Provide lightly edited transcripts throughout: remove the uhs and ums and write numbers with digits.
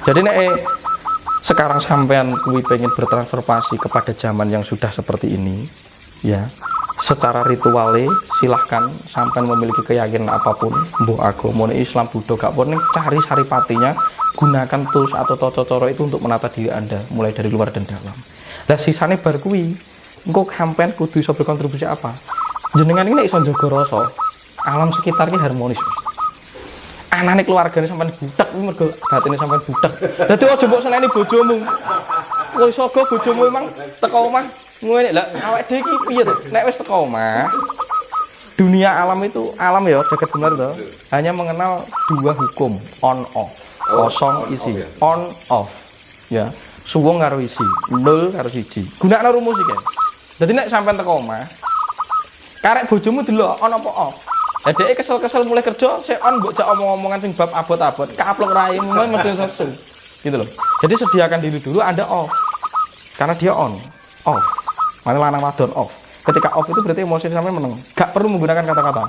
Jadi nek sekarang sampean kuwi pengen bertransformasi kepada zaman yang sudah seperti ini, ya. Secara rituale silahkan sampean memiliki keyakinan apapun, mbuh agama Islam, Buddha gak apa cari saripatinya, gunakan tools atau cara itu untuk menata diri Anda mulai dari luar dan dalam. Lah sisane bar kuwi engko sampean kudu iso berkontribusi apa? Jenengan ini iso njaga rasa alam sekitar ini harmonis. Anane keluargane sampean butek kuwi mergo batine sampean butek. Dadi aja mbok seneni bojomu. Kowe iso go bojomu emang teko omah ngene lha awake dhewe iki piye to? Nek wis teko omah dunia alam itu alam ya jagat bener to. Hanya mengenal dua hukum on off. Kosong isi. On off. Ya. Suwung karo isi, nol karo siji. Gunakno rumus iki. Dadi nek sampean teko omah karek bojomu delok on apa off. Lah dhek kesel-kesel mulai kerja, sik on mbok jak omong-omongan sing bab abot-abot, kaplok raimu mesti sesu. Gitu loh. Jadi sediakan diri dulu Anda off. Karena dia on, off. Mane lanang wadon off. Ketika off itu berarti emosi sampean meneng. Gak perlu menggunakan kata-kata.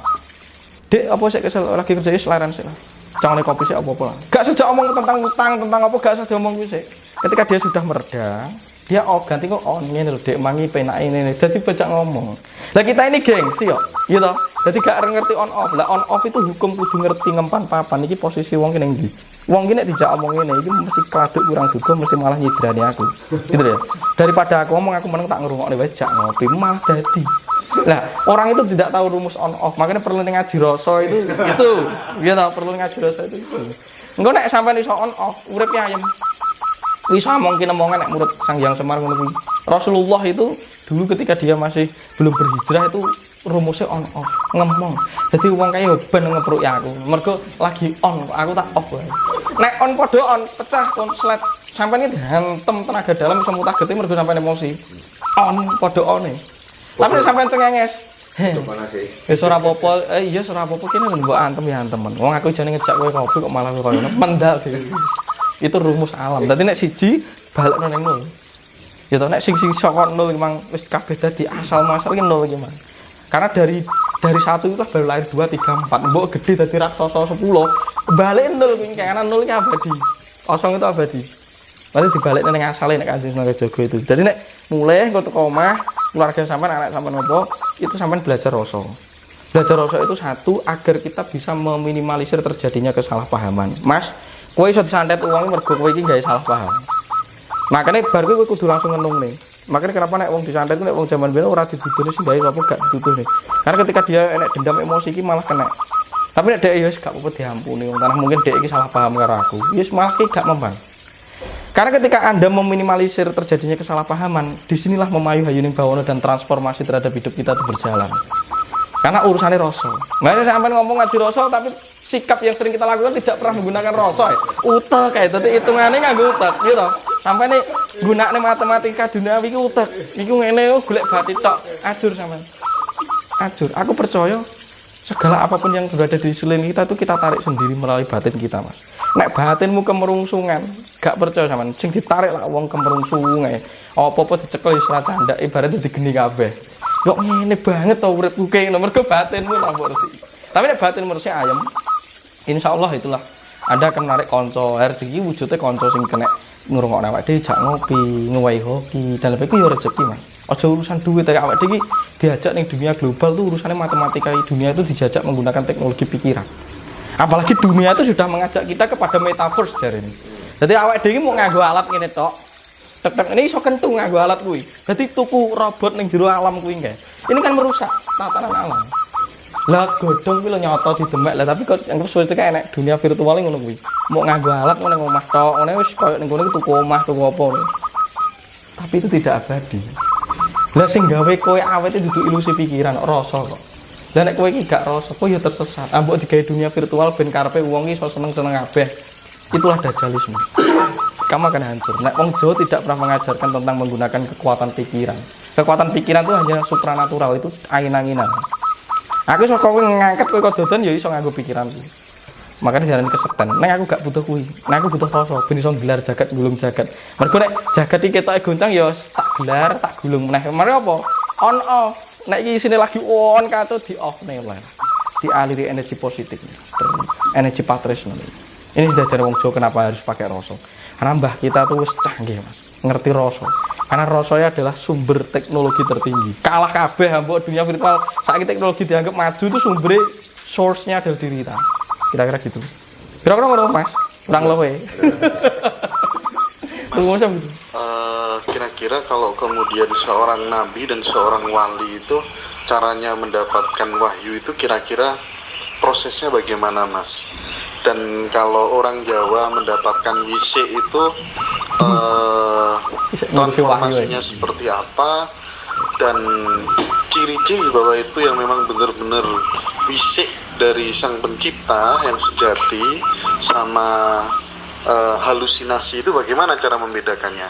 Dek apa sik kesel lagi kerja wis laran sik lah. Cangone kopi sik apa-apa lah. Gak sejak omong tentang utang, tentang apa gak usah diomong kuwi sik. Ketika dia sudah mereda, dia off ganti kok on ngene lho Dek mangi penake ngene. Dadi bejak ngomong. Lah kita ini gengsi yo. Iya toh? Dadi gak ngerti on off. Lah on off itu hukum kudu ngerti ngempan papan iki posisi wong ki ning ndi. Wong ki nek dijak omong ngene iki mesti kladuk kurang duga mesti malah nyidrani aku. Gitu ya. Daripada aku ngomong aku meneng tak ngrungokne wae jak ngopi malah dadi. Lah, orang itu tidak tahu rumus on off, makanya perlu ngaji rasa itu. Iya tahu perlu ngaji rasa itu. Engko nek sampean iso on off, uripe ayem. Bisa mungkin omongan nek murid Sang Hyang Semar ngono kuwi. Rasulullah itu dulu ketika dia masih belum berhijrah itu rumusnya on off, ngomong. Jadi wong kaya ben ngepruk ya aku. Mergo lagi on, aku tak off wae. Nek on padha on, pecah konslet. Sampeyan iki dihantem tenaga dalam iso mutagete mergo sampeyan emosi. On padha one. Tapi sampean cengenges. Wis ora apa-apa, iya ora apa-apa kene mbok antem ya antemen. Wong aku jane ngejak kowe kopi kok malah koyo ngono. Mendal dhewe. Itu rumus alam. Dadi nek siji balekno ning nol. Ya to nek sing saka nol memang wis kabeh dadi asal muasal ki nol iki, Mas. Karena dari satu itu baru lahir 2 3 4. Mbok gede dadi raksasa 10. Balik nol kuwi karena nol ki abadi. Kosong itu abadi. Berarti dibalekne ning asale nek Kanjeng Sunan Kalijaga itu. Jadi nek mulai engko teko omah keluarga sampean, anak sampean apa, itu sampean belajar rasa. Belajar rasa itu satu agar kita bisa meminimalisir terjadinya kesalahpahaman. Mas, kowe iso disantet uang mergo kowe iki gawe salah paham. Makanya bar kowe kudu langsung ngenung nih. Makanya kenapa nek wong disantet nek wong zaman biyen ora didudune sing gawe apa gak dituduh nih. Karena ketika dia enek dendam emosi iki malah kena. Tapi nek dhek ya wis gak apa-apa diampuni wong tanah mungkin dhek iki salah paham karo aku. Wis malah iki gak mempan. Karena ketika Anda meminimalisir terjadinya kesalahpahaman, disinilah memayu hayuning bawono dan transformasi terhadap hidup kita itu berjalan. Karena urusannya rasa. Makanya sampai ngomong ngaji rasa, tapi sikap yang sering kita lakukan tidak pernah menggunakan rasa. Utek kayak itu hitungannya nganggo utek, gitu. Sampai nih gunakne matematika duniawi iki utek. Iku ngene golek batin tok, ajur sampean. Ajur. Aku percaya segala apapun yang berada di sekeliling kita itu kita tarik sendiri melalui batin kita, Mas. Nek batinmu kemerungsungan, gak percaya sampean. Sing ditarik lah wong kemerungsungan. Apa-apa dicekel istilah candak ibaratnya digeni kabeh. Kok ngene banget to uripku kene mergo batinmu lah bersih. Tapi nek batinmu bersih ayem, insyaallah itulah Anda akan menarik kanca. Rezeki wujudnya kanca sing kena ngrungokne awake dhewe jak ngopi, ngowahi hoki, dan lebih yo rezeki, Mas. Aja urusan duit ya awake dhewe diajak ning dunia global tuh urusannya matematika. Dunia itu dijajak menggunakan teknologi pikiran. Apalagi dunia itu sudah mengajak kita kepada metaverse jare ini. Jadi awake dhewe mau nganggo alat ngene tok. Tek-tek ini iso kentung nganggo alat kuwi. Jadi tuku robot ning jero alam kuwi nggih. Ini kan merusak tatanan alam. Lah godhong kuwi lho nyata didemek lah tapi kok yang suwe kayak enek dunia virtual ngono kuwi. Mau nganggo alat ngono ning omah tok. Ngene wis koyo ning kono tuku omah tuku apa. Tapi itu tidak abadi. Lah sing gawe kowe awete dudu ilusi pikiran, rasa kok. Lah nek kowe iki gak rasa, kowe ya tersesat. Ambek digawe dunia virtual ben karepe wong iki iso seneng-seneng kabeh. Itulah dajjalisme. Kamu akan hancur. Nek wong Jawa tidak pernah mengajarkan tentang menggunakan kekuatan pikiran. Kekuatan pikiran itu hanya supranatural, itu angin-anginan. Aku iso kowe ngangkat kowe kok dodan ya iso nganggo pikiranku. Makanya jalan kesekten. Nek aku gak butuh kuwi. Nek aku butuh rasa ben iso gelar jagat gulung jagat. Mergo nek jagat iki ketoke goncang ya tak gelar, tak gulung meneh. Mari apa? On off. Nek iki isine lagi on kato di off nih lah. Dialiri energi positif. Energi patrisno. Ini sudah jarang wong Jawa kenapa harus pakai rasa. Karena mbah kita tuh wis canggih Mas, ngerti rasa. Karena rasanya adalah sumber teknologi tertinggi. Kalah kabeh mbok dunia virtual. Saiki teknologi dianggap maju itu sumbernya source-nya adalah diri kita. Kira-kira gitu. Kira-kira ngono Mas. Kurang luwe. Mas, kira-kira kalau kemudian seorang nabi dan seorang wali itu caranya mendapatkan wahyu itu kira-kira prosesnya bagaimana Mas? Dan kalau orang Jawa mendapatkan wisik itu transformasinya seperti apa, dan ciri-ciri bahwa itu yang memang benar-benar wisik dari sang pencipta yang sejati sama halusinasi itu bagaimana cara membedakannya?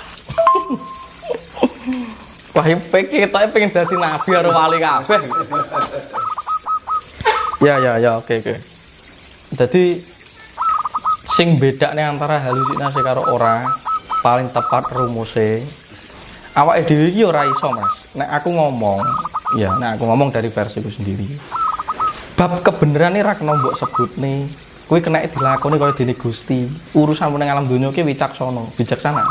Wah, kita pengen jadi nabi atau wali kabeh. Ya, oke. Jadi sing bedane antara halusinasi karo ora paling tepat rumuse awake dhewe iki ora iso Mas. Nek aku ngomong dari versiku sendiri. Bab kebenaran ini ra kena mbok sebutne. Kuwi kena dilakoni kaya dene Gusti. Urusan meneng alam donya ki bijaksana.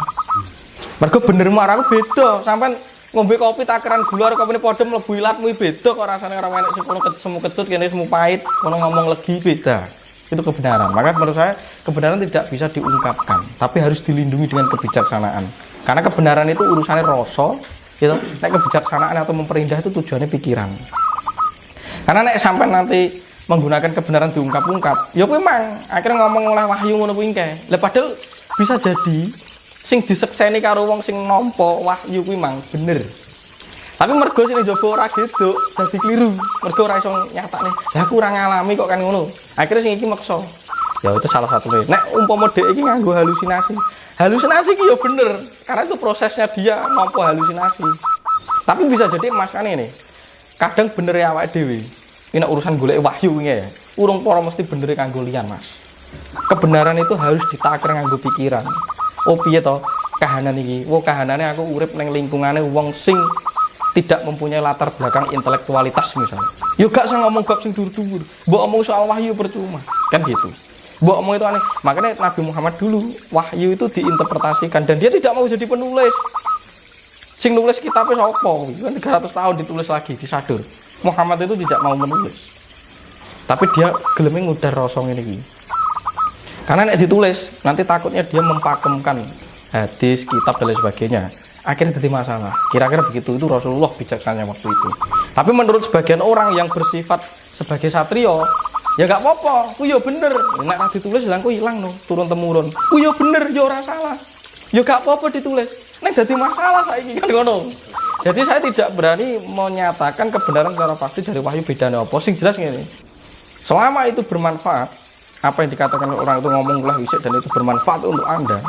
Mergo bener marang aku beda. Sampeyan ngombe kopi takaran gula karo kopine padha mlebu ilatmu beda kok rasane ora enek sing kono semu kecut kene semu pahit, kono ngomong legi beda. Itu kebenaran. Maka menurut saya kebenaran tidak bisa diungkapkan, tapi harus dilindungi dengan kebijaksanaan. Karena kebenaran itu urusannya rasa, gitu. Nek kebijaksanaan atau memperindah itu tujuannya pikiran. Karena nek sampai nanti menggunakan kebenaran diungkap-ungkap, ya kuwi mang akhirnya ngomong oleh wahyu ngono kuwi engke. Lah padahal bisa jadi sing disekseni karo wong sing nampa wahyu kuwi mang bener. Tapi mergo sing njaba ora geduk, dadi kliru. Mergo ora iso nyatakne. Lah aku ora ngalami kok kan ngono. Akhirnya sing iki maksa. Ya itu salah satunya. Nek umpama dhek iki nganggo halusinasi. Halusinasi iki ya bener, karena itu prosesnya dia nampa halusinasi. Tapi bisa jadi Mas kan ini. Kadang bener ya awake dhewe. Ini urusan golek wahyu iki ya. Urung para mesti bener kanggo liyan, Mas. Kebenaran itu harus ditakar nganggo pikiran. Oh piye to? Kahanan iki. Wo kahanane aku urip ning lingkungane wong sing tidak mempunyai latar belakang intelektualitas misalnya. Yo gak usah ngomong bab sing dur-dur. Mbok omong soal wahyu percuma. Kan gitu. Mbok omong itu aneh. Makanya Nabi Muhammad dulu wahyu itu diinterpretasikan dan dia tidak mau jadi penulis. Sing nulis kitabnya sapa? Kan 300 tahun ditulis lagi disadur. Muhammad itu tidak mau menulis. Tapi dia geleme ngudar rasa ngene iki. Karena nek ditulis nanti takutnya dia mempakemkan hadis, kitab dan lain sebagainya. Akhirnya jadi masalah. Kira-kira begitu, itu Rasulullah bijaksananya waktu itu. Tapi menurut sebagian orang yang bersifat sebagai satrio, ya gak apa-apa, ku ya bener. Nek ditulis hilang ku hilang no, turun temurun. Ku ya bener, ya ora salah. Ya gak apa-apa ditulis. Nek jadi masalah saiki kan ngono. Jadi saya tidak berani menyatakan kebenaran secara pasti dari wahyu bedanya apa. Sing jelas ngene. Selama itu bermanfaat, apa yang dikatakan orang itu ngomonglah wisik dan itu bermanfaat untuk Anda.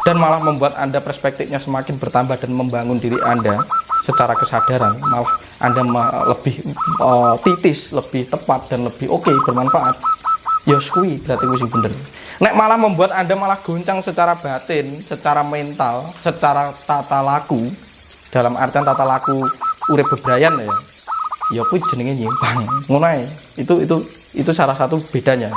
Dan malah membuat Anda perspektifnya semakin bertambah dan membangun diri Anda secara kesadaran, malah Anda lebih titis, lebih tepat dan lebih oke, bermanfaat. Ya kuwi berarti kuwi sing bener. Nek malah membuat Anda malah goncang secara batin, secara mental, secara tata laku, dalam artian tata laku urip bebrayan ya. Ya kuwi jenenge nyimpang. Ngono ae. Itu salah satu bedanya.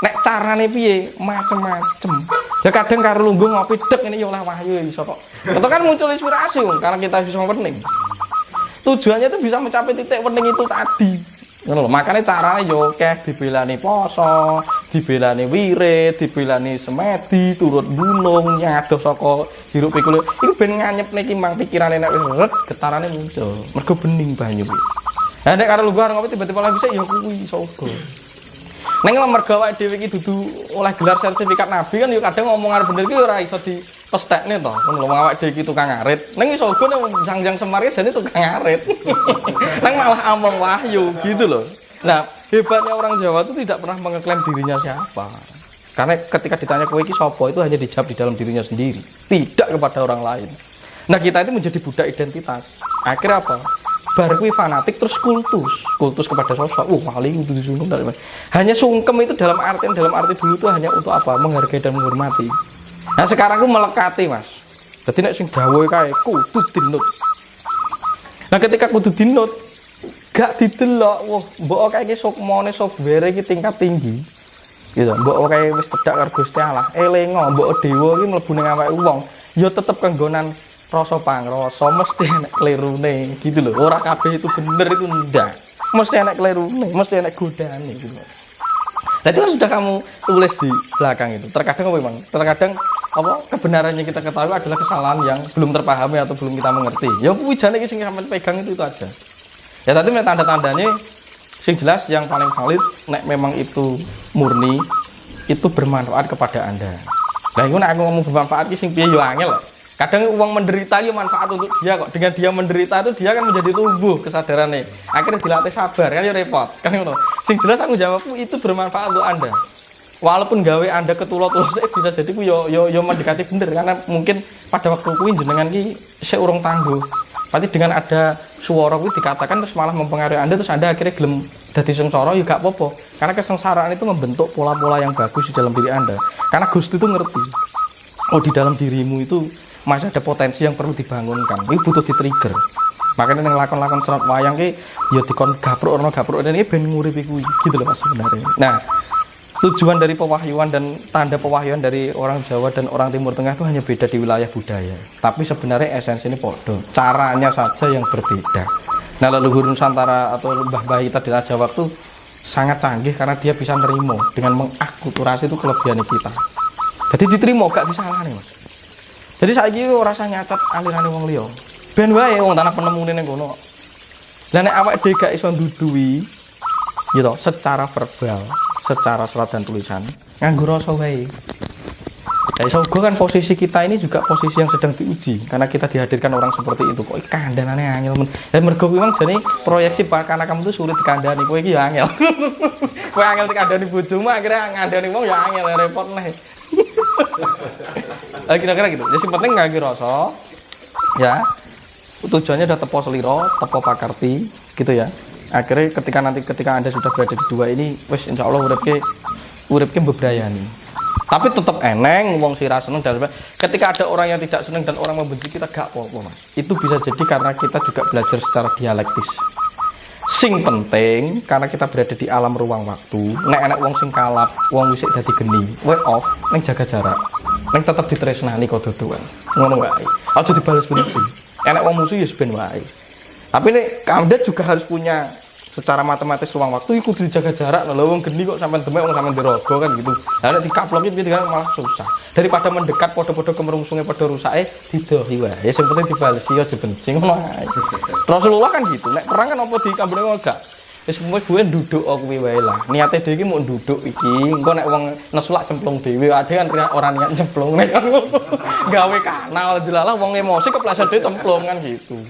Nek carane piye? Macem-macem. Ya kadang karo lungguh ngopi dek ini ya oleh wahyu ya iso kok. Itu kan muncul inspirasi karena kita bisa wening. Tujuannya itu bisa mencapai titik wening itu tadi. Ngono lho, makane carane yo akeh dibelani poso, dibelani wirid, dibelani semedi, turut gunung, nyadoh saka hiruk pikul. Iku ben nganyepne ki mang pikirane nek wis ret getarane muncul. Mergo bening banyu kuwi. Lah nek karo lungguh ngopi tiba-tiba oleh bisa ya kuwi iso uga. Neng mergo awake dhewe iki dudu oleh gelar sertifikat nabi kan yo kadang omongan bener iki ora iso dipestekne to. Ngono lho awake dhewe iki tukang ngarit. Neng iso uga nang jangjang Semar iki jane tukang ngarit. Neng malah omong wahyu gitu loh. Nah, hebatnya orang Jawa itu tidak pernah mengeklaim dirinya siapa. Karena ketika ditanya kowe iki sapa itu hanya dijawab di dalam dirinya sendiri, tidak kepada orang lain. Nah, kita itu menjadi budak identitas. Akhirnya apa? Bar kuwi fanatik terus kultus kepada sosok. Wali itu disuruh dari mana? Hanya sungkem itu dalam arti dulu itu hanya untuk apa? Menghargai dan menghormati. Nah sekarang aku melekati Mas. Jadi nek sing dawuh kae kudu dinut. Nah ketika kudu dinut gak didelok, wah mbok kae iki sokmone software iki tingkat tinggi. Gitu. Mbok kae wis cedak karo Gusti Allah, elingo mbok dewa iki mlebu ning awake wong, ya tetep kanggonan rasa pangrasa, mesti enek klirune gitu loh. Ora kabeh itu bener itu ndak. Mesti enek klirune, mesti enek godane gitu. Nah, itu kan sudah kamu tulis di belakang itu. Terkadang apa memang? Terkadang apa kebenaran yang kita ketahui adalah kesalahan yang belum terpahami atau belum kita mengerti. Ya wijane iki sing sampeyan pegang itu aja. Ya tadi tanda-tandanya sing jelas yang paling valid nek memang itu murni itu bermanfaat kepada Anda. Lah iku nek aku ngomong bermanfaat iki sing piye yo angel. Kadang uang menderita yo manfaat untuk dia kok. Dengan dia menderita itu dia kan menjadi tumbuh kesadarannya. Akhirnya dilatih sabar kan yo repot. Kan ngono. Sing jelas aku jawabku itu bermanfaat untuk Anda. Walaupun gawe Anda ketulot-tulot bisa jadi ku yo mendekati bener karena mungkin pada waktu kuwi jenengan ki sik urung tangguh. Berarti dengan ada suara kuwi dikatakan terus malah mempengaruhi Anda terus Anda akhirnya gelem dadi sengsara ya gak apa-apa. Karena kesengsaraan itu membentuk pola-pola yang bagus di dalam diri Anda. Karena Gusti itu ngerti. Oh di dalam dirimu itu masih ada potensi yang perlu dibangunkan. Ini butuh di-trigger. Makanya yang lakon-lakon serat wayang ki ya dikon gapruk ini ben nguripi kuwi gitu loh Mas sebenarnya. Nah, tujuan dari pewahyuan dan tanda pewahyuan dari orang Jawa dan orang Timur Tengah itu hanya beda di wilayah budaya. Tapi sebenarnya esensi ini podo. Caranya saja yang berbeda. Nah, leluhur Nusantara atau Mbah Mbah kita di Jawa itu sangat canggih karena dia bisa nerimo dengan mengakulturasi itu kelebihan kita. Jadi diterima gak bisa nih Mas. Jadi saiki ora rasa nyacat alirane wong liya. Ben wae wong tanah penemune ning kono. Lah nek awake dhewe gak iso nduduhi gitu secara verbal, secara surat dan tulisan, nganggo rasa wae. Ya iso kan posisi kita ini juga posisi yang sedang diuji karena kita dihadirkan orang seperti itu. Kok kandhanane angel men. Dan mergo kuwi memang jane proyeksi bakal kamu itu sulit dikandani kowe iki ya angel. Kowe angel dikandani bojomu akhirnya ngandani wong ya angel repot neh. Kira-kira gitu. Jadi penting nggak rasa, ya tujuannya udah tepo seliro, tepo pakarti, gitu ya. Akhirnya ketika Anda sudah berada di dua ini, wes insya Allah uripke bebrayani. Tapi tetap eneng, wong sira seneng dan ketika ada orang yang tidak seneng dan orang membenci kita gak apa-apa Mas. Itu bisa jadi karena kita juga belajar secara dialektis. Sing penting karena kita berada di alam ruang waktu. Nek enek wong sing kalap, wong wisik dadi geni, way off, neng jaga jarak. Neng tetap ditresnani kok dodoan. Ngono wae. Aja dibales benci. Enek wong musuh ya ben wae. Tapi nek Anda juga harus punya secara matematis ruang waktu iku dijaga jarak. Lho wong geni kok sampean demek wong sampean dirogo kan gitu. Lah nek dikaploki piye kan malah susah. Daripada mendekat padha-padha kemerungsunge padha rusake didohi wae. Sing penting dibalesi aja benci ngono ae. Rasulullah kan gitu. Nek perang kan apa dikambene gak. Wis mung gue nduduk kuwi wae lah. Niate dhewe iki mau nduduk iki. Engko nek wong nesulak cemplung dhewe, ade kan ora niat cemplung nek gawe kanal jelalah wong emosi kepleset dhewe cemplung kan gitu.